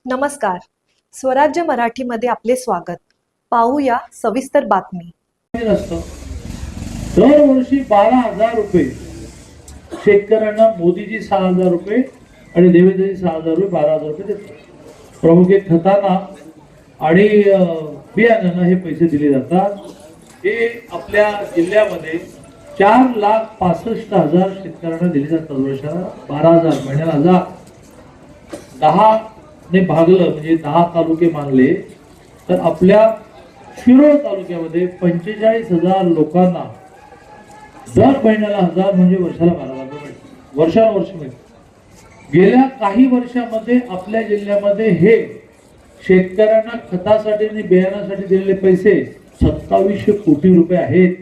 नमस्कार. स्वराज्य मराठीमध्ये आपले स्वागत. पाहूया सविस्तर बातमी. दरवर्षी 12,000 रुपये शेतकऱ्यांना मोदीजी 6,000 रुपये आणि देवेंद्रजी 6,000 रुपये 12,000 रुपये देतात. प्रमुख खताना आणि बियाण्यांना हे पैसे दिले जातात. हे आपल्या जिल्ह्यामध्ये 4,65,000 शेतकऱ्यांना दिले जातात. वर्षाला 12,000, महिन्याला 1,000. 10 ने भागलं म्हणजे 10 तालुके मानले तर आपल्या शिरोळ तालुक्यामध्ये 45,000 लोकांना दर महिन्याला 1,000 म्हणजे वर्षाला 12,000 रुपये वर्षानुवर्ष मिळते. गेल्या काही वर्षामध्ये आपल्या जिल्ह्यामध्ये हे शेतकऱ्यांना खतासाठी आणि बियाण्यासाठी दिलेले पैसे 2700 कोटी रुपये आहेत.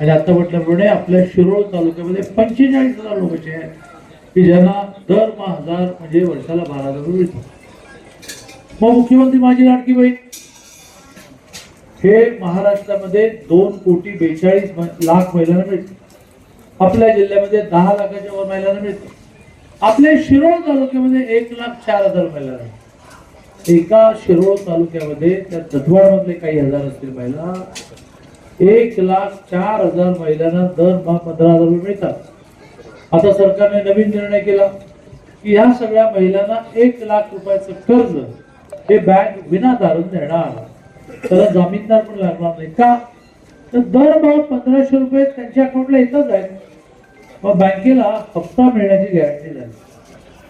आणि आता म्हटल्याप्रमाणे आपल्या शिरोळ तालुक्यामध्ये 45,000 लोक आहेत की ज्यांना दरमहा 1,000 म्हणजे वर्षाला 12,000 रुपये मिळतात. मग मुख्यमंत्री माझी लाडकी बहीण हे महाराष्ट्रामध्ये 2,42,00,000 महिलांना मिळते. आपल्या जिल्ह्यामध्ये 10 लाखाच्या वर महिलांना मिळते. आपल्या शिरोळ तालुक्यामध्ये 1,04,000 महिलांना. एका शिरोळ तालुक्यामध्ये त्या दत्तवाडमधले काही हजार असतील महिला 1,04,000 महिलांना दरमहा 15,000 रुपये मिळतात. आता सरकारने नवीन निर्णय केला की ह्या सगळ्या महिलांना 1,00,000 रुपयाचं कर्ज हे बँक विना तारण देणार. त्याला जामीनदार पण लागणार नाही. का तर दरमहा 1,500 रुपये त्यांच्या अकाउंटला येतच आहेत. मग बँकेला हप्ता मिळण्याची गॅरंटी झाली.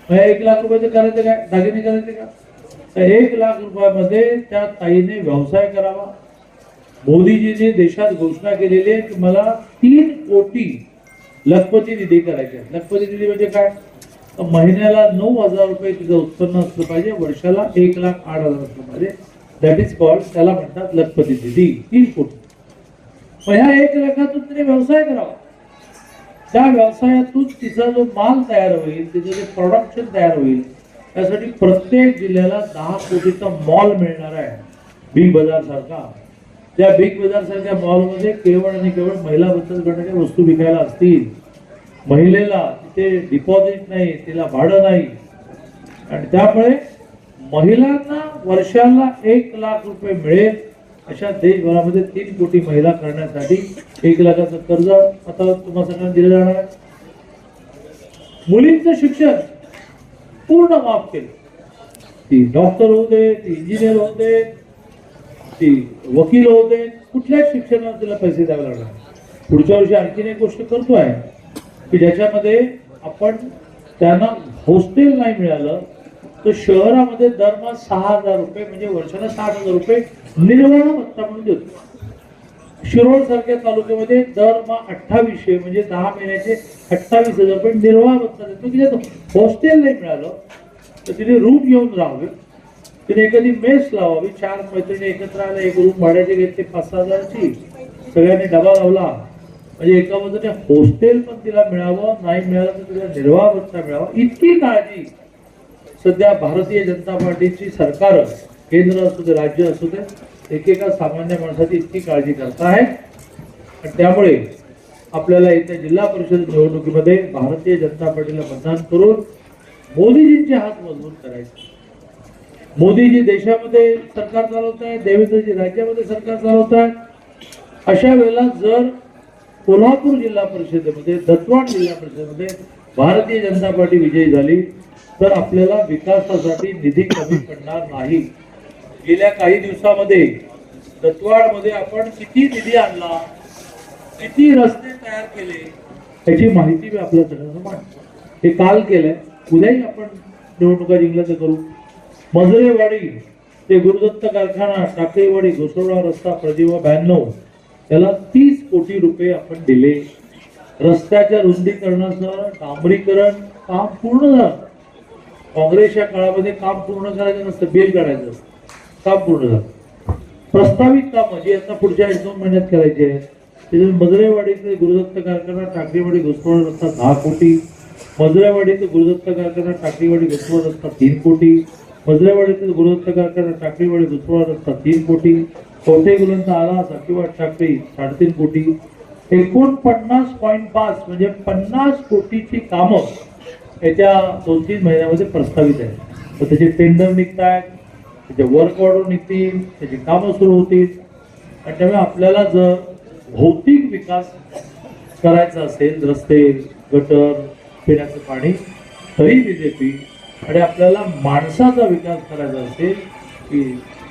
मग 1,00,000 रुपयाचं करायचं काय, दागिने करायचे का? तर 1,00,000 रुपयामध्ये त्या ताईने व्यवसाय करावा. मोदीजीने देशात घोषणा केलेली आहे की मला 3 कोटी लखपती निधी करायचे. लखपती निधी म्हणजे काय? महिन्याला 9,000 रुपये तिचं उत्पन्न असलं पाहिजे, वर्षाला 1,08,000 असलं पाहिजे. दॅट इज कॉल्ड, त्याला म्हणतात लखपती निधी. 3 कोटी. मग ह्या 1,00,000तून तिने व्यवसाय करावा. त्या व्यवसायातून तिचा जो माल तयार होईल, तिचं जे प्रोडक्शन तयार होईल, त्यासाठी प्रत्येक जिल्ह्याला 10 कोटीचा मॉल मिळणार आहे. बिग बाजार सारखा. त्या बिग बाजार सारख्या मॉलमध्ये केवळ आणि केवळ महिला बचत गटाच्या वस्तू विकायला असतील. महिलेला तिथे डिपॉझिट नाही, तिला भाडं नाही. आणि त्यामुळे महिलांना वर्षाला 1,00,000 रुपये मिळेल अशा देशभरामध्ये 3 कोटी महिला करण्यासाठी 1,00,000चं कर्ज आता तुम्हाला सगळ्यांना दिलं जाणार आहे. मुलींचं शिक्षण पूर्ण माफ केलं. ती डॉक्टर होऊ दे, ती इंजिनियर होऊ दे, ती वकील होऊ दे, कुठल्याच शिक्षणाला तिला पैसे द्यावे लागणार. पुढच्या वर्षी आणखीन एक गोष्ट करतोय की ज्याच्यामध्ये आपण त्यांना हॉस्टेल नाही मिळालं तर शहरामध्ये दरमहा 6,000 रुपये म्हणजे वर्षाला 60,000 रुपये निर्वाह भत्ता म्हणून देतो. शिरोळ सारख्या तालुक्यामध्ये दरमहा 2800 म्हणजे 10 महिन्याचे 28,000 रुपये निर्वाह भत्ता देतो की ज्यात हॉस्टेल नाही मिळालं तर तिने रूम घेऊन राहावे. तिने एखादी मेस लावावी. 4 मैत्रिणी एकत्र आल्या, एक रूम भाड्याचे घेतले 5,000ची. सगळ्यांनी डबा लावला म्हणजे एका बाजूने हॉस्टेल पण तिला मिळावं, नाही मिळालं तर तिला निर्वाह भत्ता मिळावा. इतकी काळजी सध्या भारतीय जनता पार्टीची सरकार, केंद्र असू दे, राज्य असू दे, एकेका सामान्य माणसाची इतकी काळजी करत आहेत. आणि त्यामुळे आपल्याला येत्या जिल्हा परिषद निवडणुकीमध्ये भारतीय जनता पार्टीला मतदान करून मोदीजींचे हात मजबूत करायचे. मोदीजी देशामध्ये सरकार चालवत आहे, देवेंद्रजी राज्यामध्ये सरकार चालवत आहे. अशा वेळेला जर कोल्हापूर जिल्हा परिषदेमध्ये, दत्तवाड जिल्हा परिषदेमध्ये भारतीय जनता पार्टी विजयी झाली तर आपल्याला विकासासाठी निधी कमी पडणार नाही. गेल्या काही दिवसामध्ये दत्तवाडमध्ये आपण किती निधी आणला, किती रस्ते तयार केले याची माहिती मी आपल्या सगळ्यांना मांडतो. हे काल केलंय, उद्याही आपण निवडणुका जिंकल्या तर करू. मजरेवाडी ते गुरुदत्त कारखाना, टाकळीवाडी, घोसरवाडा रस्ता प्रजीवा 92 त्याला 30 कोटी रुपये आपण दिले. रस्त्याच्या रुंदीकरणाचं डांबरीकरण काम पूर्ण झालं. काँग्रेसच्या काळामध्ये काम पूर्ण करायचं नसतं, बिल काढायचं, काम पूर्ण झालं. प्रस्तावित कामं जी आता पुढच्या 1-2 महिन्यात करायची आहे त्याच्यात मजरेवाडी ते गुरुदत्त कारखाना, टाकळीवाडी, घोसरवाडा रस्ता 10 कोटी. मजरेवाडी ते गुरुदत्त कारखाना, टाकळीवाडी, घोसरवाडा रस्ता 3 कोटी. मजरेवाडी ते गुरुदत्त कारखाना, टाकळीवाडी, घोसरवाडा रस्ता 3 कोटी. कवठे गुलंचा आला, साकीवाड टाकळी 3.5 कोटी. 49.5 म्हणजे 50 कोटीची कामं येत्या 2-3 महिन्यामध्ये प्रस्तावित आहे. तर त्याचे टेंडर निघतायत, त्याचे वर्क ऑर्डर निघतील, त्याची कामं सुरू होतील. आणि त्यामुळे आपल्याला जर भौतिक विकास करायचा असेल, रस्ते, गटर, पिण्याचं पाणी, तरी बीजेपी, आणि आपल्याला माणसाचा विकास करायचा असेल की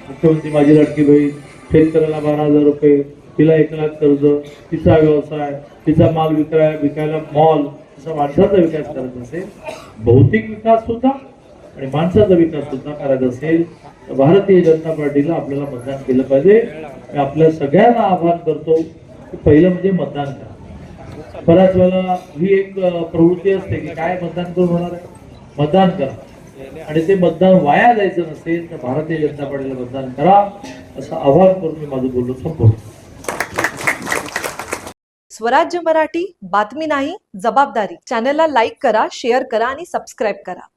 मुख्यमंत्री माझी लाडकी बहीण, शेतकऱ्याला 12,000 रुपये, तिला 1,00,000 कर्ज, तिचा व्यवसाय, तिचा माल विकायला मॉल, असा माणसाचा विकास करायचा असेल, भौतिक विकास सुद्धा आणि माणसाचा विकास सुद्धा करायचा असेल, तर भारतीय जनता पार्टीला आपल्याला मतदान केलं पाहिजे. मी आपल्या सगळ्यांना आवाहन करतो की पहिलं म्हणजे मतदान करा. बऱ्याच वेळेला ही एक प्रवृत्ती असते की काय मतदान करून होणार आहे, मतदान करा. आणि ते मतदान वाया जायचं नसेल तर भारतीय जनता पार्टीला मतदान करा, असं आवाहन करून मी माझं बोलणं संपवतो. स्वराज्य मराठी, बातमी नाही जबाबदारी. चॅनलला लाईक करा, शेअर करा आणि सबस्क्राईब करा.